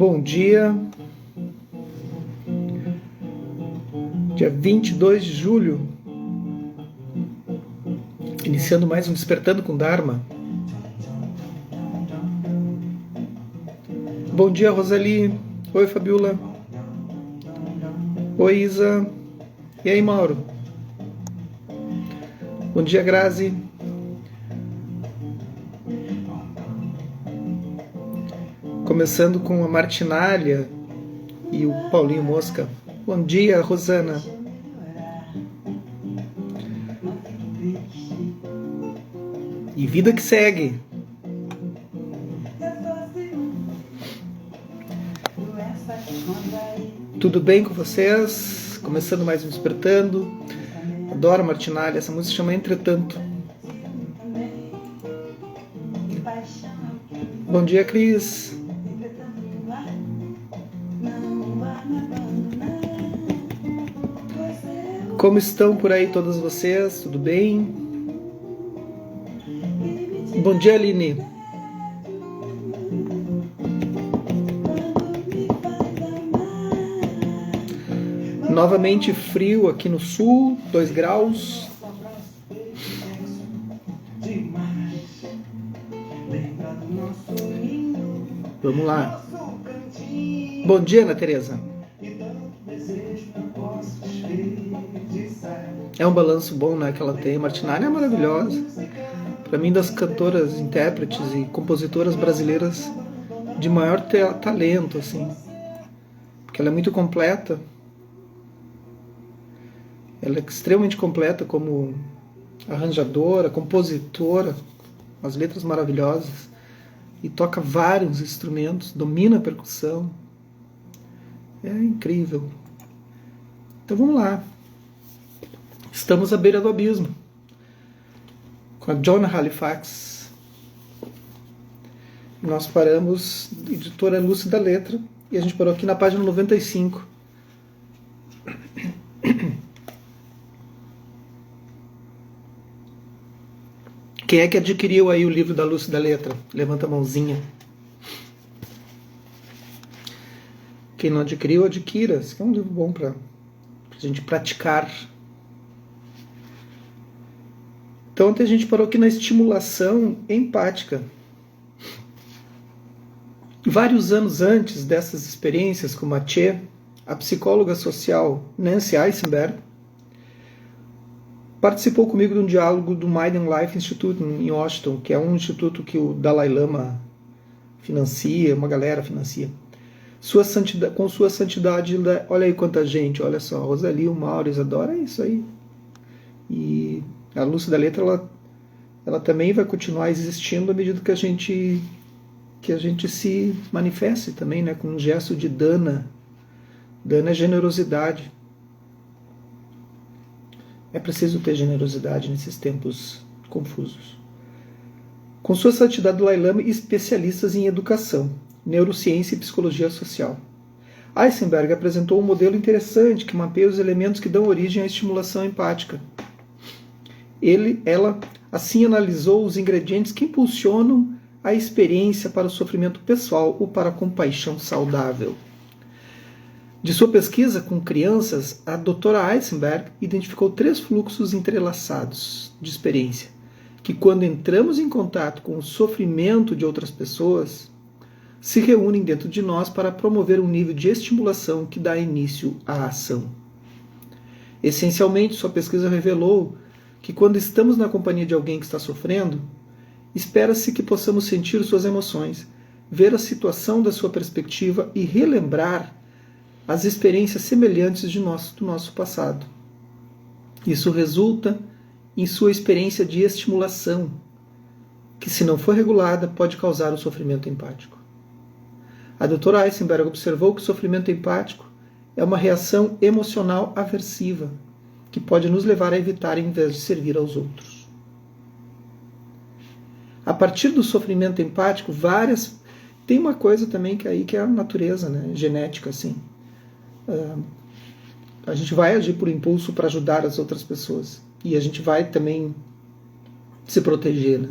Bom dia, dia 22 de julho, iniciando mais um Despertando com Dharma. Bom dia, Rosali. Oi, Fabiola. Oi, Isa. E aí, Mauro? Bom dia, Grazi. Começando com a Martinalha e o Paulinho Mosca. Bom dia, Rosana. E vida que segue. Tudo bem com vocês? Começando mais um Despertando. Adoro a Martinalha, essa música se chama Entretanto. Bom dia, Cris. Como estão por aí todas vocês? Tudo bem? Bom dia, Aline. Novamente frio aqui no sul, 2 graus. Vamos lá. Bom dia, Ana Tereza. É um balanço bom, né, que ela tem. A Martinalha é maravilhosa. Para mim, das cantoras, intérpretes e compositoras brasileiras de maior talento, assim. Porque ela é muito completa. Ela é extremamente completa como arranjadora, compositora, as letras maravilhosas. E toca vários instrumentos, domina a percussão. É incrível. Então vamos lá. Estamos à beira do abismo, com a Joan Halifax. Nós paramos, editora Lúcia da Letra, e a gente parou aqui na página 95. Quem é que adquiriu aí o livro da Lúcia da Letra? Levanta a mãozinha. Quem não adquiriu, adquira. Esse é um livro bom para a gente praticar. Então, ontem a gente parou aqui na estimulação empática. Vários anos antes dessas experiências com a Che, a psicóloga social Nancy Eisenberg participou comigo de um diálogo do Mind and Life Institute em Washington, que é um instituto que o Dalai Lama financia, uma galera financia. Com sua santidade, olha aí quanta gente, olha só, Rosali, o Mauro, Isadora, é isso aí. E a Lúcia da Letra, ela também vai continuar existindo à medida que a gente se manifeste também, né, com um gesto de dana. Dana é generosidade. É preciso ter generosidade nesses tempos confusos. Com sua santidade Dalai Lama e especialistas em educação, neurociência e psicologia social. Eisenberg apresentou um modelo interessante que mapeia os elementos que dão origem à estimulação empática. Ela assim analisou os ingredientes que impulsionam a experiência para o sofrimento pessoal ou para a compaixão saudável. De sua pesquisa com crianças, a doutora Eisenberg identificou 3 fluxos entrelaçados de experiência, que quando entramos em contato com o sofrimento de outras pessoas, se reúnem dentro de nós para promover um nível de estimulação que dá início à ação. Essencialmente, sua pesquisa revelou que quando estamos na companhia de alguém que está sofrendo, espera-se que possamos sentir suas emoções, ver a situação da sua perspectiva e relembrar as experiências semelhantes do nosso passado. Isso resulta em sua experiência de estimulação, que, se não for regulada, pode causar o sofrimento empático. A doutora Eisenberg observou que o sofrimento empático é uma reação emocional aversiva, que pode nos levar a evitar em vez de servir aos outros. A partir do sofrimento empático, tem uma coisa também que é a natureza, né? Genética, assim. A gente vai agir por impulso para ajudar as outras pessoas. E a gente vai também se proteger, né?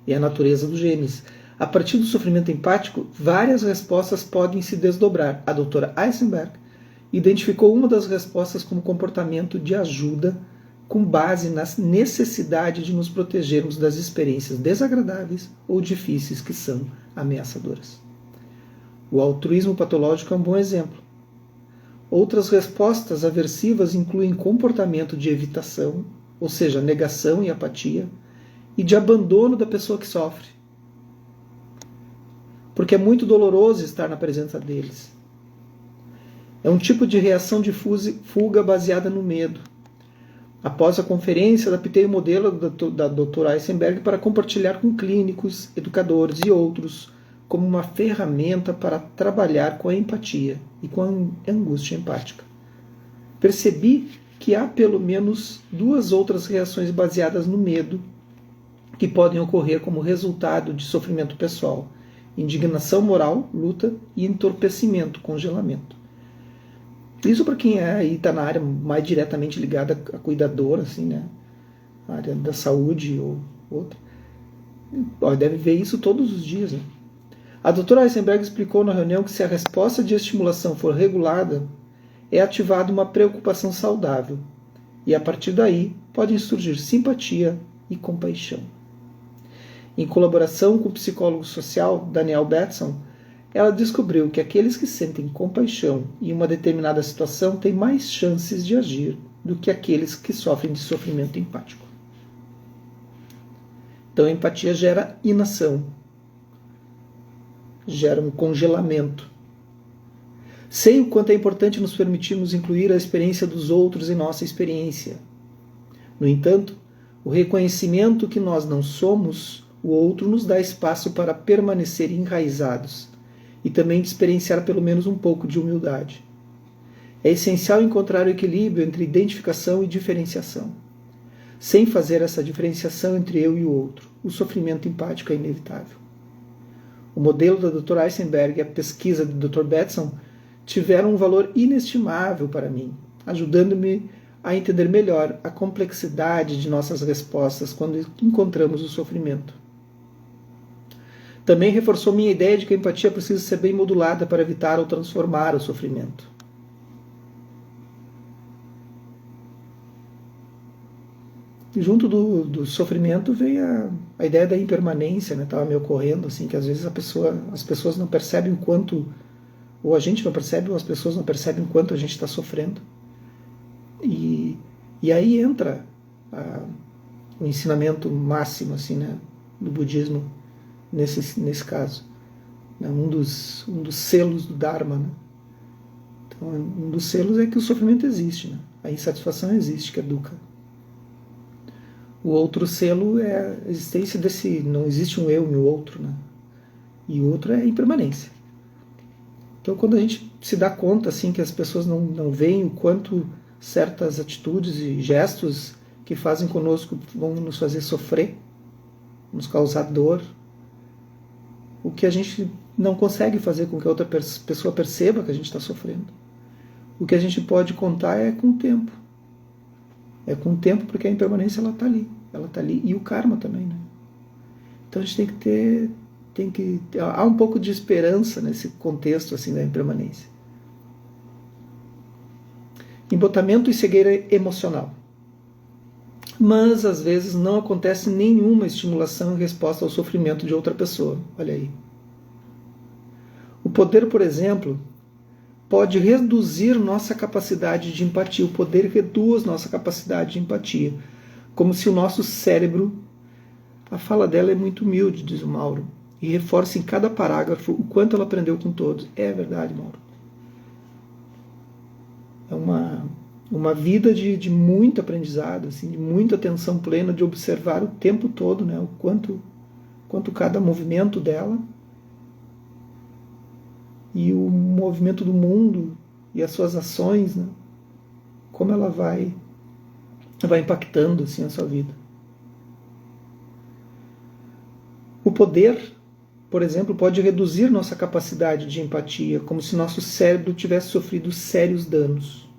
E é a natureza dos genes. A partir do sofrimento empático, várias respostas podem se desdobrar. A doutora Eisenberg identificou uma das respostas como comportamento de ajuda com base na necessidade de nos protegermos das experiências desagradáveis ou difíceis que são ameaçadoras. O altruísmo patológico é um bom exemplo. Outras respostas aversivas incluem comportamento de evitação, ou seja, negação e apatia, e de abandono da pessoa que sofre, porque é muito doloroso estar na presença deles. É um tipo de reação de fuga baseada no medo. Após a conferência, adaptei o modelo da doutora Eisenberg para compartilhar com clínicos, educadores e outros como uma ferramenta para trabalhar com a empatia e com a angústia empática. Percebi que há pelo menos duas outras reações baseadas no medo que podem ocorrer como resultado de sofrimento pessoal: indignação moral, luta, e entorpecimento, congelamento. Isso para quem está na área mais diretamente ligada a cuidador, assim, né? A área da saúde ou outra. Deve ver isso todos os dias, né? A doutora Eisenberg explicou na reunião que se a resposta de estimulação for regulada, é ativada uma preocupação saudável. E a partir daí podem surgir simpatia e compaixão. Em colaboração com o psicólogo social Daniel Batson, ela descobriu que aqueles que sentem compaixão em uma determinada situação têm mais chances de agir do que aqueles que sofrem de sofrimento empático. Então a empatia gera inação, gera um congelamento. Sei o quanto é importante nos permitirmos incluir a experiência dos outros em nossa experiência. No entanto, o reconhecimento que nós não somos o outro nos dá espaço para permanecer enraizados e também de experienciar pelo menos um pouco de humildade. É essencial encontrar o equilíbrio entre identificação e diferenciação. Sem fazer essa diferenciação entre eu e o outro, o sofrimento empático é inevitável. O modelo da Dra. Eisenberg e a pesquisa do Dr. Batson tiveram um valor inestimável para mim, ajudando-me a entender melhor a complexidade de nossas respostas quando encontramos o sofrimento. Também reforçou minha ideia de que a empatia precisa ser bem modulada para evitar ou transformar o sofrimento. E junto do sofrimento vem a ideia da impermanência, né? Estava me ocorrendo assim, que às vezes as pessoas não percebem o quanto, ou a gente não percebe, ou as pessoas não percebem o quanto a gente está sofrendo. E aí entra o ensinamento máximo assim, né, do budismo nesse caso, né, um dos selos do Dharma, né? Então, um dos selos é que o sofrimento existe, né? A insatisfação existe, que é dukkha. O outro selo é a existência desse, não existe um eu e o outro, né? E o outro é a impermanência. Então, quando a gente se dá conta assim que as pessoas não veem o quanto certas atitudes e gestos que fazem conosco vão nos fazer sofrer, nos causar dor, o que a gente não consegue fazer com que a outra pessoa perceba que a gente está sofrendo. O que a gente pode contar é com o tempo. É com o tempo, porque a impermanência ela está ali. Ela está ali. E o karma também, né? Então a gente tem que há um pouco de esperança nesse contexto assim da impermanência. Embotamento e cegueira emocional. Mas, às vezes, não acontece nenhuma estimulação em resposta ao sofrimento de outra pessoa. Olha aí. O poder, por exemplo, pode reduzir nossa capacidade de empatia. O poder reduz nossa capacidade de empatia. Como se o nosso cérebro... A fala dela é muito humilde, diz o Mauro, e reforça em cada parágrafo o quanto ela aprendeu com todos. É verdade, Mauro. É uma vida de muito aprendizado, assim, de muita atenção plena, de observar o tempo todo, né, o quanto cada movimento dela e o movimento do mundo e as suas ações, né, como ela vai impactando assim, a sua vida. O poder, por exemplo, pode reduzir nossa capacidade de empatia, como se nosso cérebro tivesse sofrido sérios danos.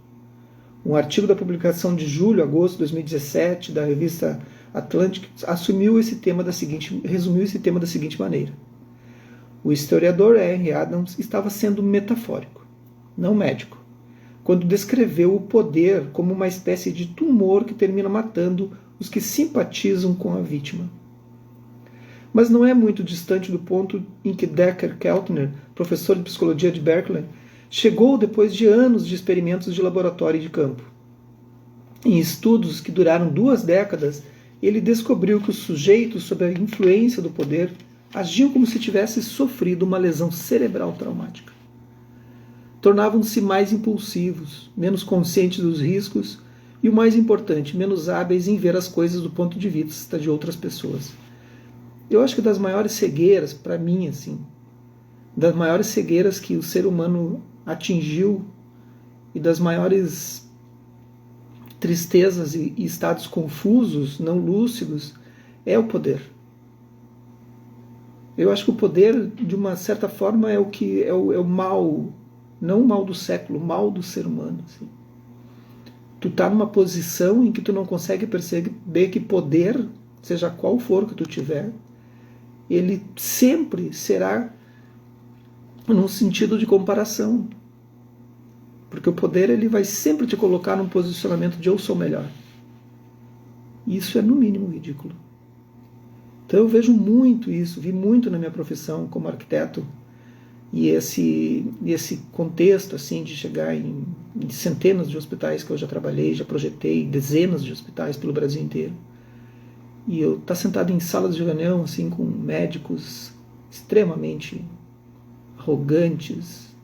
Um artigo da publicação de julho a agosto de 2017 da revista Atlantic resumiu esse tema da seguinte maneira. O historiador Henry Adams estava sendo metafórico, não médico, quando descreveu o poder como uma espécie de tumor que termina matando os que simpatizam com a vítima. Mas não é muito distante do ponto em que Decker Keltner, professor de psicologia de Berkeley, chegou depois de anos de experimentos de laboratório e de campo. Em estudos que duraram 2 décadas, ele descobriu que os sujeitos sob a influência do poder agiam como se tivessem sofrido uma lesão cerebral traumática. Tornavam-se mais impulsivos, menos conscientes dos riscos e, o mais importante, menos hábeis em ver as coisas do ponto de vista de outras pessoas. Eu acho que das maiores cegueiras, para mim, assim, das maiores cegueiras que o ser humano atingiu e das maiores tristezas e estados confusos, não lúcidos, é o poder. Eu acho que o poder, de uma certa forma, é o mal, não o mal do século, o mal do ser humano. Assim. Tu tá numa posição em que tu não consegue perceber que poder, seja qual for que tu tiver, ele sempre será num sentido de comparação. Porque o poder ele vai sempre te colocar num posicionamento de eu sou melhor. E isso é no mínimo ridículo. Então eu vejo muito isso, vi muito na minha profissão como arquiteto, e esse contexto assim de chegar em centenas de hospitais que eu já trabalhei, já projetei dezenas de hospitais pelo Brasil inteiro. E eu estar sentado em salas de reunião assim com médicos extremamente arrogantes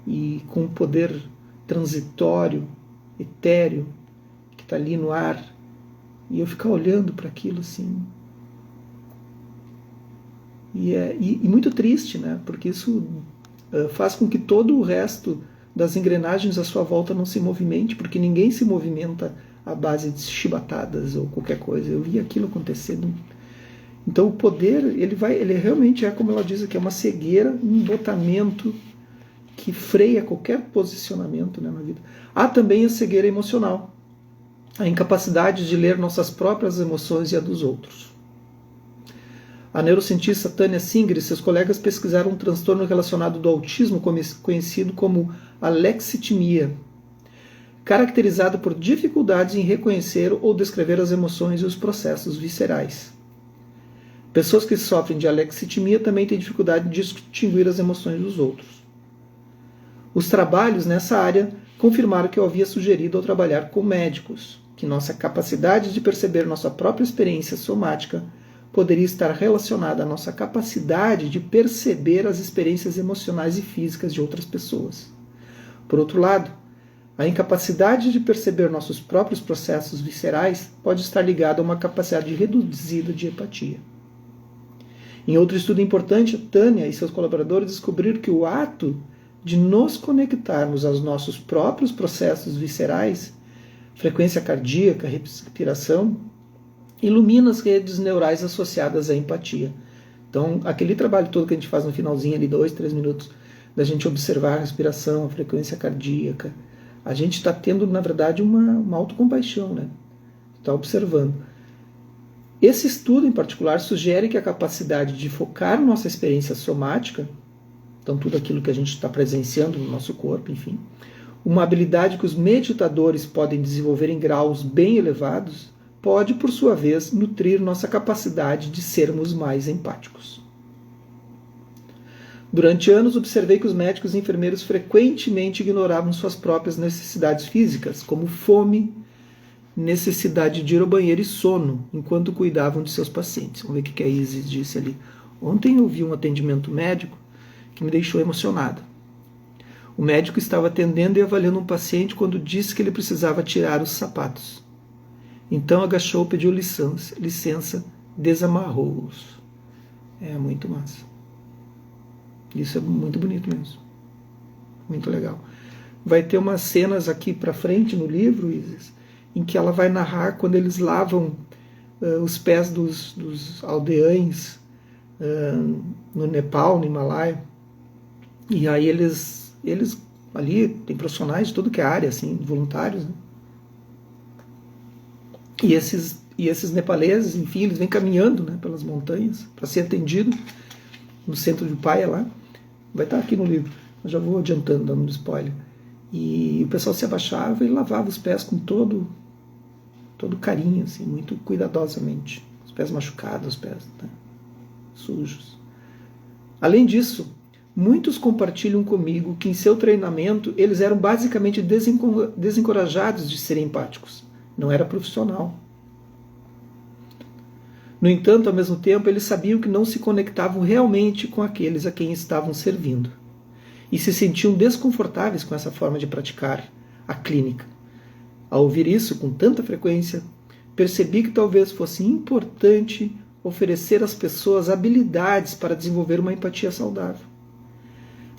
e com um poder transitório, etéreo, que está ali no ar, e eu ficar olhando para aquilo assim. E muito triste, né? Porque isso faz com que todo o resto das engrenagens à sua volta não se movimente, porque ninguém se movimenta à base de chibatadas ou qualquer coisa. Eu vi aquilo acontecendo. Então o poder, ele realmente é, como ela diz aqui, é uma cegueira, um embotamento que freia qualquer posicionamento, né, na vida. Há também a cegueira emocional, a incapacidade de ler nossas próprias emoções e a dos outros. A neurocientista Tânia Singer e seus colegas pesquisaram um transtorno relacionado do autismo conhecido como alexitimia, caracterizado por dificuldades em reconhecer ou descrever as emoções e os processos viscerais. Pessoas que sofrem de alexitimia também têm dificuldade de distinguir as emoções dos outros. Os trabalhos nessa área confirmaram que eu havia sugerido ao trabalhar com médicos que nossa capacidade de perceber nossa própria experiência somática poderia estar relacionada à nossa capacidade de perceber as experiências emocionais e físicas de outras pessoas. Por outro lado, a incapacidade de perceber nossos próprios processos viscerais pode estar ligada a uma capacidade reduzida de empatia. Em outro estudo importante, Tânia e seus colaboradores descobriram que o ato de nos conectarmos aos nossos próprios processos viscerais, frequência cardíaca, respiração, ilumina as redes neurais associadas à empatia. Então, aquele trabalho todo que a gente faz no finalzinho, ali 2, 3 minutos, da gente observar a respiração, a frequência cardíaca, a gente está tendo, na verdade, uma autocompaixão, né? Está observando. Esse estudo, em particular, sugere que a capacidade de focar nossa experiência somática, então tudo aquilo que a gente está presenciando no nosso corpo, enfim, uma habilidade que os meditadores podem desenvolver em graus bem elevados, pode, por sua vez, nutrir nossa capacidade de sermos mais empáticos. Durante anos, observei que os médicos e enfermeiros frequentemente ignoravam suas próprias necessidades físicas, como fome, necessidade de ir ao banheiro e sono, enquanto cuidavam de seus pacientes. Vamos ver o que a Isis disse ali. Ontem eu vi um atendimento médico que me deixou emocionada. O médico estava atendendo e avaliando um paciente quando disse que ele precisava tirar os sapatos. Então agachou, pediu licença, desamarrou-os. É muito massa. Isso é muito bonito mesmo. Muito legal. Vai ter umas cenas aqui para frente no livro, Isis, em que ela vai narrar quando eles lavam os pés dos aldeães no Nepal, no Himalaia. E aí eles ali tem profissionais de tudo que é área, assim, voluntários, né? E esses nepaleses, enfim, eles vêm caminhando, né, pelas montanhas para ser atendido. no centro de Paia lá, vai estar aqui no livro, eu já vou adiantando, dando spoiler. E o pessoal se abaixava e lavava os pés com todo carinho, assim, muito cuidadosamente. Os pés machucados, os pés, né, sujos. Além disso, muitos compartilham comigo que em seu treinamento eles eram basicamente desencorajados de serem empáticos. Não era profissional. No entanto, ao mesmo tempo, eles sabiam que não se conectavam realmente com aqueles a quem estavam servindo. E se sentiam desconfortáveis com essa forma de praticar a clínica. Ao ouvir isso com tanta frequência, percebi que talvez fosse importante oferecer às pessoas habilidades para desenvolver uma empatia saudável.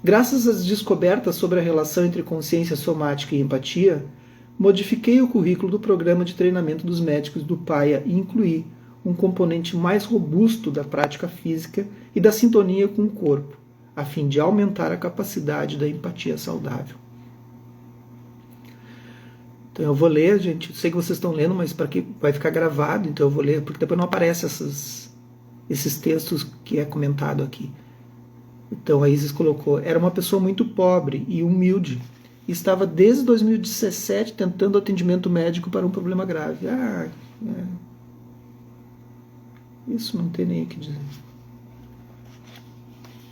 Graças às descobertas sobre a relação entre consciência somática e empatia, modifiquei o currículo do programa de treinamento dos médicos do Paia e incluí um componente mais robusto da prática física e da sintonia com o corpo, a fim de aumentar a capacidade da empatia saudável. Então eu vou ler, gente, eu sei que vocês estão lendo, mas para que vai ficar gravado, então eu vou ler, porque depois não aparecem esses textos que é comentado aqui. Então a Isis colocou, era uma pessoa muito pobre e humilde, e estava desde 2017 tentando atendimento médico para um problema grave. Isso não tem nem o que dizer.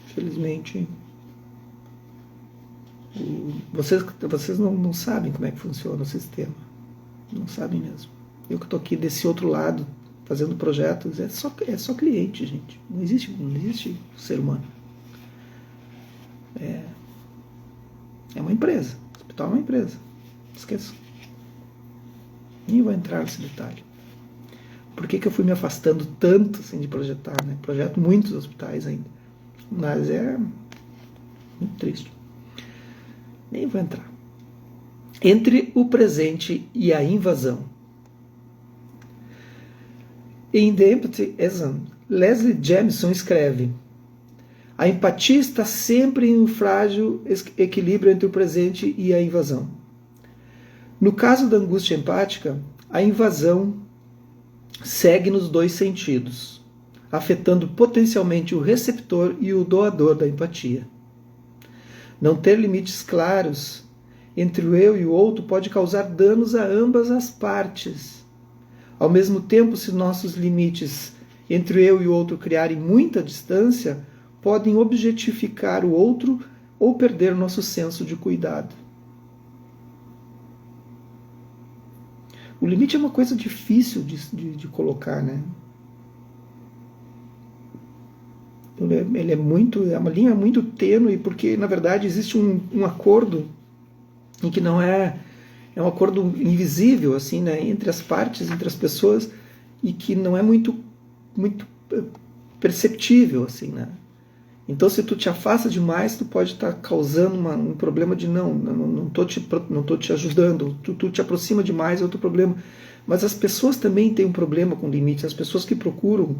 Infelizmente, vocês não sabem como é que funciona o sistema. Não sabem mesmo. Eu que estou aqui desse outro lado, fazendo projetos, é só cliente, gente. Não existe ser humano. É uma empresa. O hospital é uma empresa. Esqueça. Nem vou entrar nesse detalhe. Por que eu fui me afastando tanto assim, de projetar? Né? Projeto muitos hospitais ainda. Mas é muito triste. Nem vou entrar. Entre o presente e a invasão. Em The Empathy Exam, Leslie Jamison escreve: a empatia está sempre em um frágil equilíbrio entre o presente e a invasão. No caso da angústia empática, a invasão segue nos dois sentidos, afetando potencialmente o receptor e o doador da empatia. Não ter limites claros entre o eu e o outro pode causar danos a ambas as partes. Ao mesmo tempo, se nossos limites entre o eu e o outro criarem muita distância, podem objetificar o outro ou perder nosso senso de cuidado. O limite é uma coisa difícil de colocar, né? Ele é uma linha muito tênue, porque na verdade existe um acordo em que não é um acordo invisível, assim, né, entre as partes, entre as pessoas, e que não é muito perceptível, assim, né? Então, se tu te afasta demais, tu pode estar causando um problema de não tô te ajudando. Tu te aproxima demais, é outro problema. Mas as pessoas também têm um problema com limites. As pessoas que procuram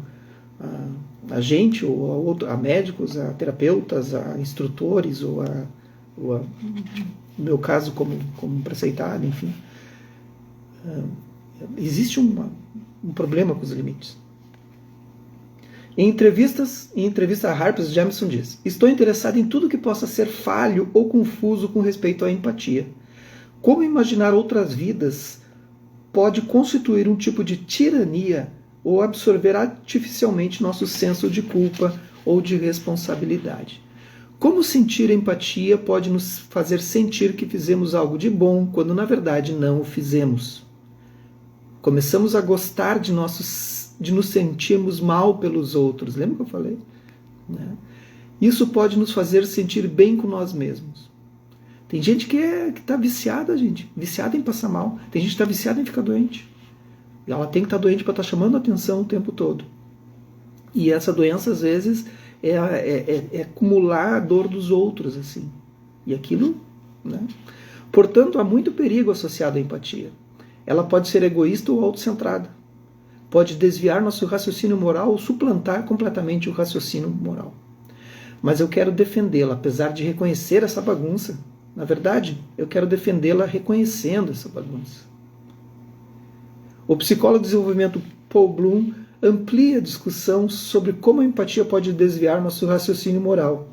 a gente, ou a médicos, a terapeutas, a instrutores, ou no meu caso, como preceitado, enfim. Existe um problema com os limites. Em entrevista a Harper, Jamison diz: estou interessado em tudo que possa ser falho ou confuso com respeito à empatia. Como imaginar outras vidas pode constituir um tipo de tirania ou absorver artificialmente nosso senso de culpa ou de responsabilidade. Como sentir empatia pode nos fazer sentir que fizemos algo de bom, quando na verdade não o fizemos. Começamos a gostar de nos sentirmos mal pelos outros. Lembra que eu falei? Né? Isso pode nos fazer sentir bem com nós mesmos. Tem gente que está viciada, viciada em passar mal. Tem gente que está viciada em ficar doente. E ela tem que estar doente para estar chamando a atenção o tempo todo. E essa doença, às vezes, é acumular a dor dos outros, assim. E aquilo, né? Portanto, há muito perigo associado à empatia. Ela pode ser egoísta ou autocentrada. Pode desviar nosso raciocínio moral ou suplantar completamente o raciocínio moral. Mas eu quero defendê-la, apesar de reconhecer essa bagunça. Na verdade, eu quero defendê-la reconhecendo essa bagunça. O psicólogo de desenvolvimento Paul Bloom amplia a discussão sobre como a empatia pode desviar nosso raciocínio moral.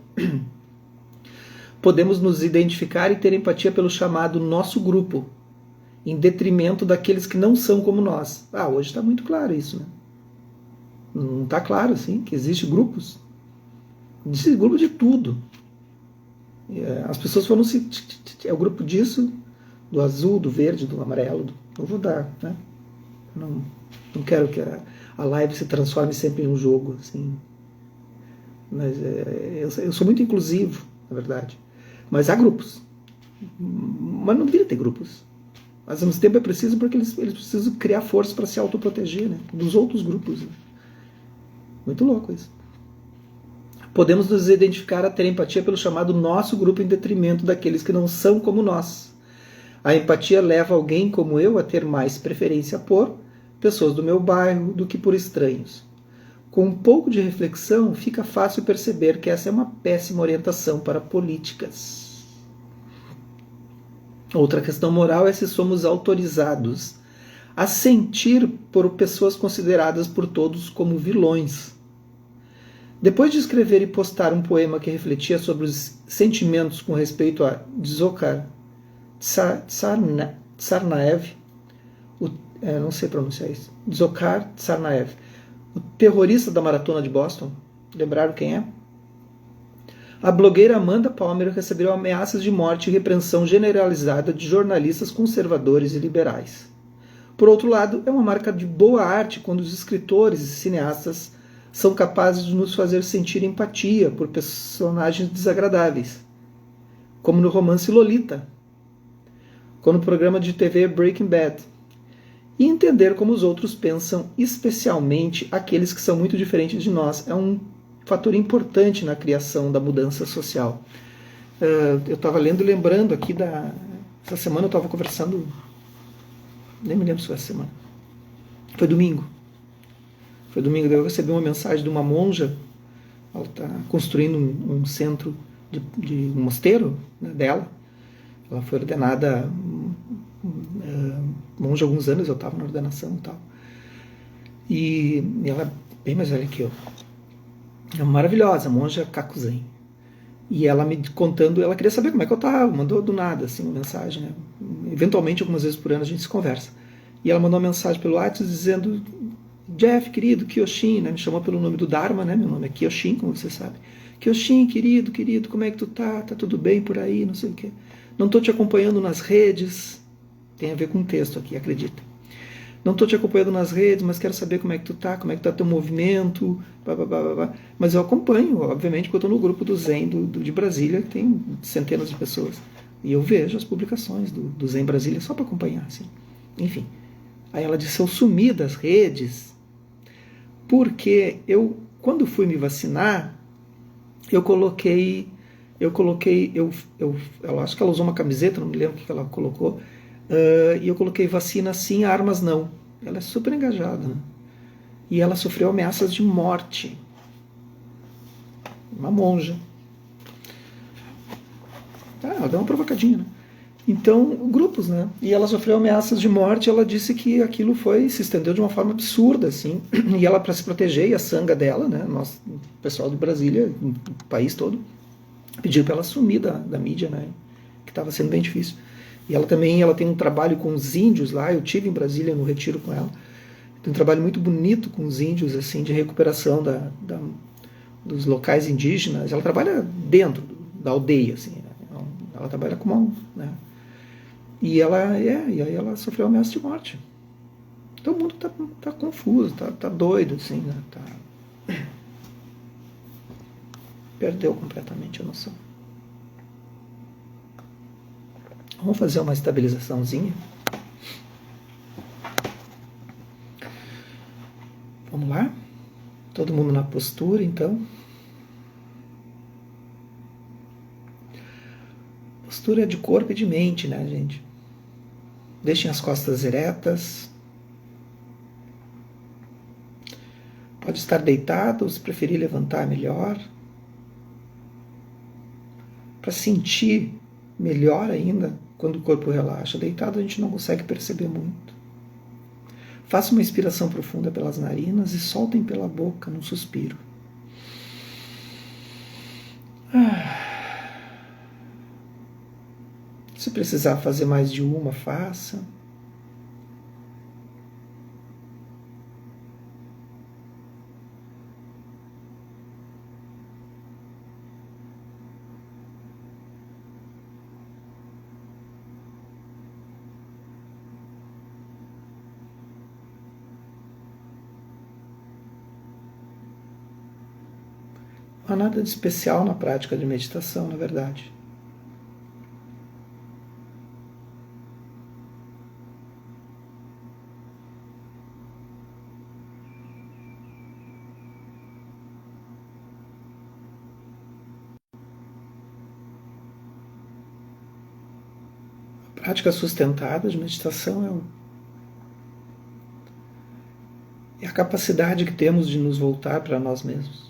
Podemos nos identificar e ter empatia pelo chamado nosso grupo, em detrimento daqueles que não são como nós. Hoje está muito claro isso, né? Não está claro, assim, que existem grupos? Existe grupo de tudo. As pessoas foram se... É o grupo disso, do azul, do verde, do amarelo. Eu vou dar, né? Não quero que a live se transforme sempre em um jogo, assim. Mas eu sou muito inclusivo, na verdade. Mas há grupos. Mas não deveria ter grupos. Mas ao mesmo tempo é preciso, porque eles precisam criar força para se autoproteger, né? Dos outros grupos. Né? Muito louco isso. Podemos nos identificar a ter empatia pelo chamado nosso grupo em detrimento daqueles que não são como nós. A empatia leva alguém como eu a ter mais preferência por pessoas do meu bairro do que por estranhos. Com um pouco de reflexão, fica fácil perceber que essa é uma péssima orientação para políticas. Outra questão moral é se somos autorizados a sentir por pessoas consideradas por todos como vilões. Depois de escrever e postar um poema que refletia sobre os sentimentos com respeito a Dzhokhar Tsarnaev, não sei pronunciar isso, Dzhokhar Tsarnaev, o terrorista da maratona de Boston, lembraram quem é? A blogueira Amanda Palmer recebeu ameaças de morte e repreensão generalizada de jornalistas conservadores e liberais. Por outro lado, é uma marca de boa arte quando os escritores e cineastas são capazes de nos fazer sentir empatia por personagens desagradáveis, como no romance Lolita, como no programa de TV Breaking Bad, e entender como os outros pensam, especialmente aqueles que são muito diferentes de nós. É um fator importante na criação da mudança social. Eu estava lendo e lembrando aqui essa semana eu estava conversando, nem me lembro se foi essa semana, foi domingo, eu recebi uma mensagem de uma monja. Ela está construindo um centro de um mosteiro, né, dela. Ela foi ordenada monja há alguns anos, eu estava na ordenação e tal. E ela é bem mais velha que eu. É maravilhosa, monja Kakuzen. E ela me contando, ela queria saber como é que eu estava, mandou do nada assim, uma mensagem. Né? Eventualmente, algumas vezes por ano, a gente se conversa. E ela mandou uma mensagem pelo WhatsApp dizendo: Jeff, querido, Kyoshin, né? Me chamou pelo nome do Dharma, né? Meu nome é Kyoshin, como você sabe. Kyoshin, querido, como é que tu tá? Tá tudo bem por aí? Não sei o quê. Não estou te acompanhando nas redes. Tem a ver com o texto aqui, acredita. Não estou te acompanhando nas redes, mas quero saber como é que tu tá, como é que tá teu movimento, blá, blá, blá, blá. Mas eu acompanho, obviamente, porque eu estou no grupo do Zen de Brasília, que tem centenas de pessoas. E eu vejo as publicações do Zen Brasília só para acompanhar, assim. Enfim. Aí ela disse: eu sumi das redes porque quando fui me vacinar, eu acho que ela usou uma camiseta, não me lembro o que ela colocou, e eu coloquei vacina sim, armas não. Ela é super engajada, né? E ela sofreu ameaças de morte. Uma monja. Ela deu uma provocadinha, né? Então, grupos, né? E ela sofreu ameaças de morte. Ela disse que aquilo se estendeu de uma forma absurda, assim. E ela, para se proteger, e a sanga dela, né? O pessoal de Brasília, o país todo, pediu para ela sumir da mídia, né? Que estava sendo bem difícil. E ela tem um trabalho com os índios lá. Eu tive em Brasília no retiro com ela. Tem um trabalho muito bonito com os índios, assim, de recuperação dos locais indígenas. Ela trabalha dentro da aldeia, assim. Ela trabalha como, né? E aí ela sofreu ameaça de morte. Então o mundo tá confuso, tá doido, assim, né? Perdeu completamente a noção. Vamos fazer uma estabilizaçãozinha. Vamos lá? Todo mundo na postura, então. Postura de corpo e de mente, né, gente? Deixem as costas eretas. Pode estar deitado, ou se preferir levantar, melhor. Para sentir melhor ainda quando o corpo relaxa. Deitado a gente não consegue perceber muito. Faça uma inspiração profunda pelas narinas e soltem pela boca num suspiro. Se precisar fazer mais de uma, faça. Não há nada de especial na prática de meditação, na verdade. A prática sustentada de meditação é a capacidade que temos de nos voltar para nós mesmos.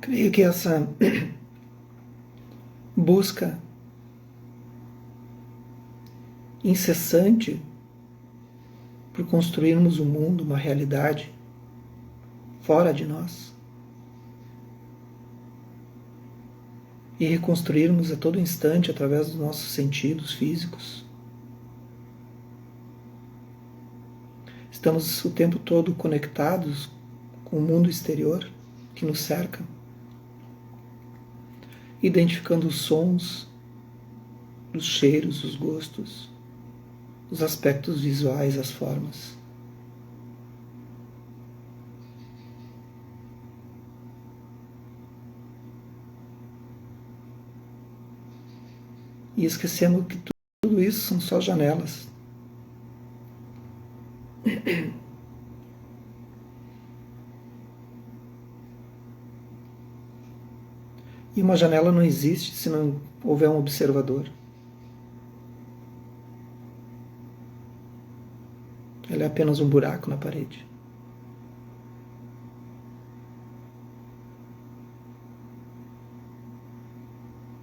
Creio que essa busca incessante por construirmos um mundo, uma realidade fora de nós e reconstruirmos a todo instante através dos nossos sentidos físicos. Estamos o tempo todo conectados com o mundo exterior que nos cerca, identificando os sons, os cheiros, os gostos, os aspectos visuais, as formas. E esquecemos que tudo isso são só janelas. E uma janela não existe se não houver um observador. Ela é apenas um buraco na parede.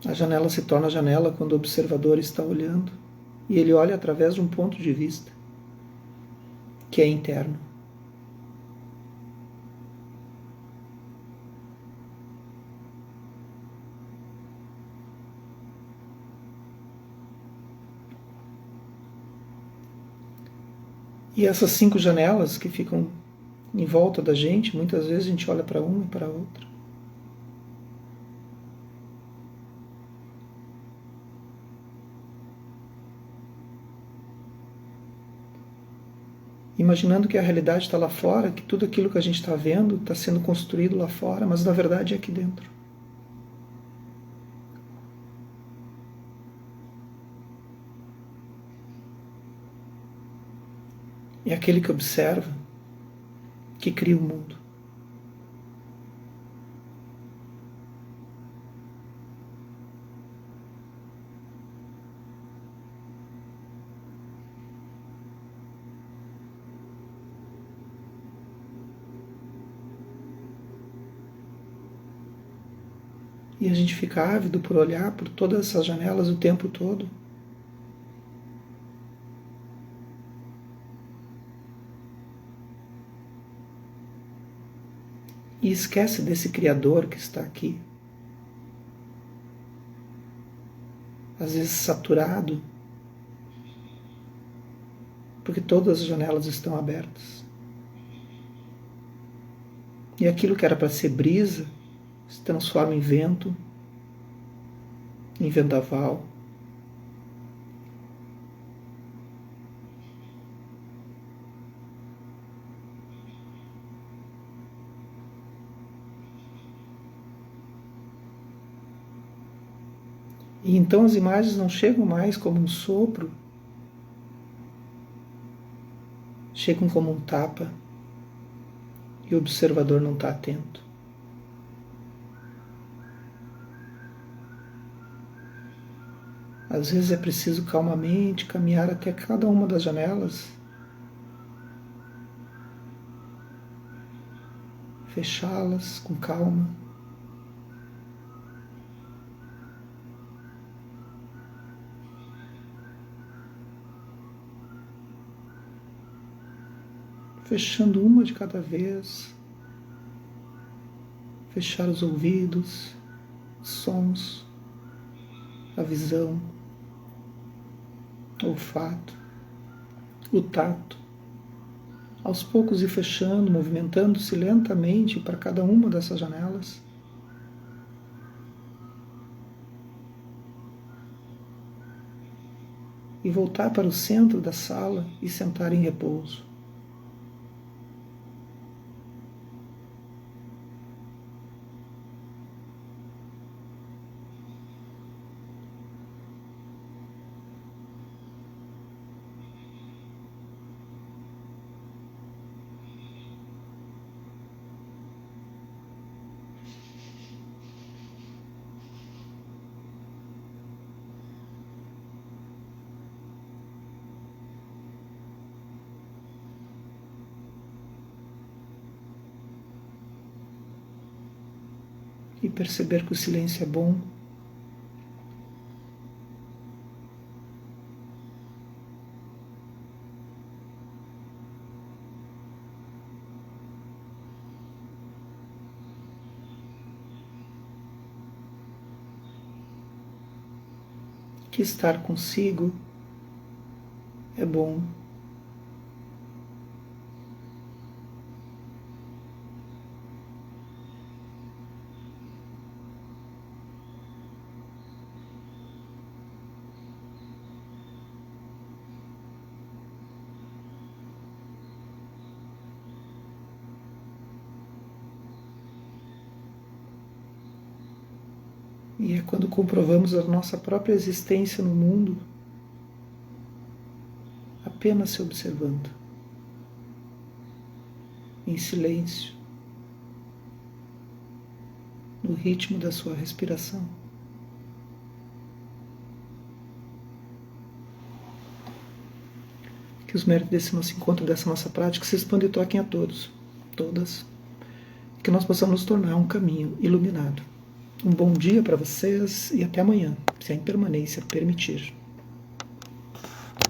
A janela se torna janela quando o observador está olhando e ele olha através de um ponto de vista que é interno. E essas 5 janelas que ficam em volta da gente, muitas vezes a gente olha para uma e para a outra. Imaginando que a realidade está lá fora, que tudo aquilo que a gente está vendo está sendo construído lá fora, mas na verdade é aqui dentro. É aquele que observa, que cria o mundo. E a gente fica ávido por olhar por todas essas janelas o tempo todo. E esquece desse Criador que está aqui. Às vezes saturado, porque todas as janelas estão abertas. E aquilo que era para ser brisa se transforma em vento, em vendaval. E então as imagens não chegam mais como um sopro, chegam como um tapa, e o observador não está atento. Às vezes é preciso calmamente caminhar até cada uma das janelas, fechá-las com calma. Fechando uma de cada vez, fechar os ouvidos, os sons, a visão, o olfato, o tato, aos poucos ir fechando, movimentando-se lentamente para cada uma dessas janelas. E voltar para o centro da sala e sentar em repouso. E perceber que o silêncio é bom. Que estar consigo é bom. E é quando comprovamos a nossa própria existência no mundo, apenas se observando, em silêncio, no ritmo da sua respiração. Que os méritos desse nosso encontro, dessa nossa prática, se expandam e toquem a todos, todas. Que nós possamos nos tornar um caminho iluminado. Um bom dia para vocês e até amanhã, se a impermanência permitir.